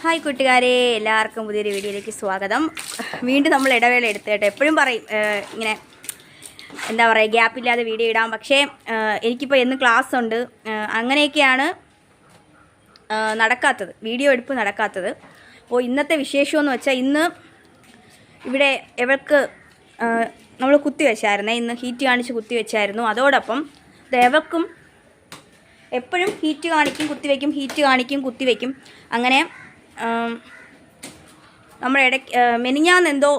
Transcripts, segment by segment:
Hi കൂട്ടുകാരെ, എല്ലാവർക്കും പുതിയൊരു വീഡിയോയിലേക്ക് സ്വാഗതം. വീണ്ടും നമ്മൾ ഇടവേള എടുത്തിട്ട് എപ്പോഴും പറയും ഇങ്ങനെ എന്താ പറയുക ഗ്യാപ്പില്ലാതെ വീഡിയോ ഇടാം. പക്ഷേ എനിക്കിപ്പോൾ എന്ന് ക്ലാസ് ഉണ്ട്, അങ്ങനെയൊക്കെയാണ് നടക്കാത്തത്, വീഡിയോ എടുപ്പ് നടക്കാത്തത്. അപ്പോൾ ഇന്നത്തെ വിശേഷമെന്ന് വെച്ചാൽ ഇന്ന് ഇവിടെ എവൾക്ക് നമ്മൾ കുത്തി വെച്ചായിരുന്നേ, ഇന്ന് ഹീറ്റ് കാണിച്ച് കുത്തി വെച്ചായിരുന്നു. അതോടൊപ്പം എവൾക്കും എപ്പോഴും ഹീറ്റ് കാണിക്കും കുത്തിവെക്കും, ഹീറ്റ് കാണിക്കും കുത്തിവെക്കും. അങ്ങനെ നമ്മുടെ ഇടയ്ക്ക് മെനിഞ്ഞാന്നെന്തോ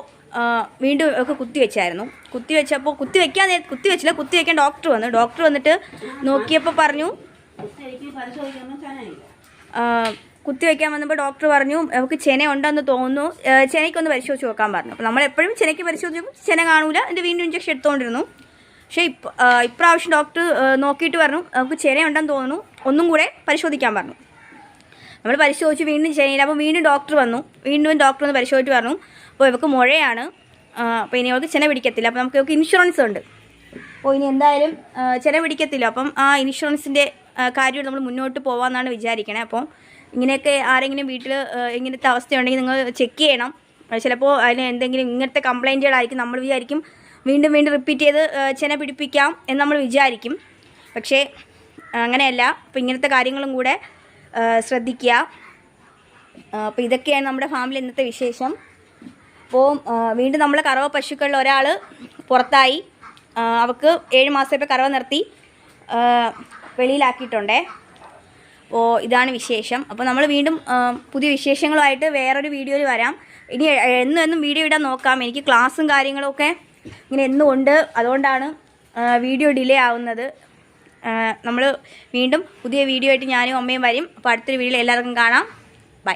വീണ്ടും ഒക്കെ കുത്തിവെച്ചായിരുന്നു. കുത്തിവെച്ചപ്പോൾ കുത്തിവെച്ചില്ല, കുത്തിവെക്കാൻ ഡോക്ടർ വന്നു. ഡോക്ടർ വന്നിട്ട് നോക്കിയപ്പോൾ പറഞ്ഞു, കുത്തിവെക്കാൻ വന്നപ്പോൾ ഡോക്ടർ പറഞ്ഞു അവൾക്ക് ചെന ഉണ്ടെന്ന് തോന്നുന്നു, ചെനയ്ക്കൊന്ന് പരിശോധിച്ച് നോക്കാൻ പറഞ്ഞു. അപ്പോൾ നമ്മളെപ്പോഴും ചെനയ്ക്ക് പരിശോധിച്ചപ്പോൾ ചെന കാണൂല, എൻ്റെ വീണ്ടും ഇഞ്ചക്ഷൻ എടുത്തുകൊണ്ടിരുന്നു. പക്ഷേ ഇപ്രാവശ്യം ഡോക്ടർ നോക്കിയിട്ട് പറഞ്ഞു അവൾക്ക് ചെന ഉണ്ടെന്ന് തോന്നുന്നു, ഒന്നും കൂടെ പരിശോധിക്കാൻ പറഞ്ഞു. നമ്മൾ പരിശോധിച്ച് വീണ്ടും ചെനയില്ല. അപ്പോൾ വീണ്ടും ഡോക്ടർ വന്നു, വീണ്ടും ഡോക്ടർ ഒന്ന് പരിശോധിച്ച് പറഞ്ഞു അപ്പോൾ ഇവൾക്ക് മുഴയാണ്, അപ്പോൾ ഇനി അവൾക്ക് ചെന പിടിക്കത്തില്ല. അപ്പോൾ നമുക്ക് ഇൻഷുറൻസ് ഉണ്ട്, അപ്പോൾ ഇനി എന്തായാലും ചെന പിടിക്കത്തില്ല. അപ്പം ആ ഇൻഷുറൻസിൻ്റെ കാര്യം നമ്മൾ മുന്നോട്ട് പോകാമെന്നാണ് വിചാരിക്കണേ. അപ്പോൾ ഇങ്ങനെയൊക്കെ ആരെങ്കിലും വീട്ടിൽ ഇങ്ങനത്തെ അവസ്ഥയുണ്ടെങ്കിൽ നിങ്ങൾ ചെക്ക് ചെയ്യണം. ചിലപ്പോൾ അതിന് എന്തെങ്കിലും ഇങ്ങനത്തെ കംപ്ലയിൻറ്റുകളായിരിക്കും. നമ്മൾ വിചാരിക്കും വീണ്ടും വീണ്ടും റിപ്പീറ്റ് ചെയ്ത് ചെന പിടിപ്പിക്കാം എന്ന് നമ്മൾ വിചാരിക്കും, പക്ഷേ അങ്ങനെയല്ല. അപ്പോൾ ഇങ്ങനത്തെ കാര്യങ്ങളും കൂടെ ശ്രദ്ധിക്കുക. അപ്പോൾ ഇതൊക്കെയാണ് നമ്മുടെ ഫാമിലി ഇന്നത്തെ വിശേഷം. അപ്പോൾ വീണ്ടും നമ്മൾ കറവ പശുക്കളിൽ ഒരാൾ പുറത്തായി, അവൾക്ക് 7 മാസത്തെ കറവ നിർത്തി വെളിയിലാക്കിയിട്ടുണ്ടേ. അപ്പോൾ ഇതാണ് വിശേഷം. അപ്പോൾ നമ്മൾ വീണ്ടും പുതിയ വിശേഷങ്ങളുമായിട്ട് വേറൊരു വീഡിയോയിൽ വരാം. ഇനി എന്നും വീഡിയോ ഇടാൻ നോക്കാം. എനിക്ക് ക്ലാസ്സും കാര്യങ്ങളൊക്കെ ഇങ്ങനെ എന്നും ഉണ്ട്, അതുകൊണ്ടാണ് വീഡിയോ ഡിലേ ആവുന്നത്. നമ്മൾ വീണ്ടും പുതിയ വീഡിയോ ആയിട്ട് ഞാനും അമ്മയും വരും. അപ്പോൾ അടുത്തൊരു വീഡിയോയിൽ എല്ലാവർക്കും കാണാം. ബൈ.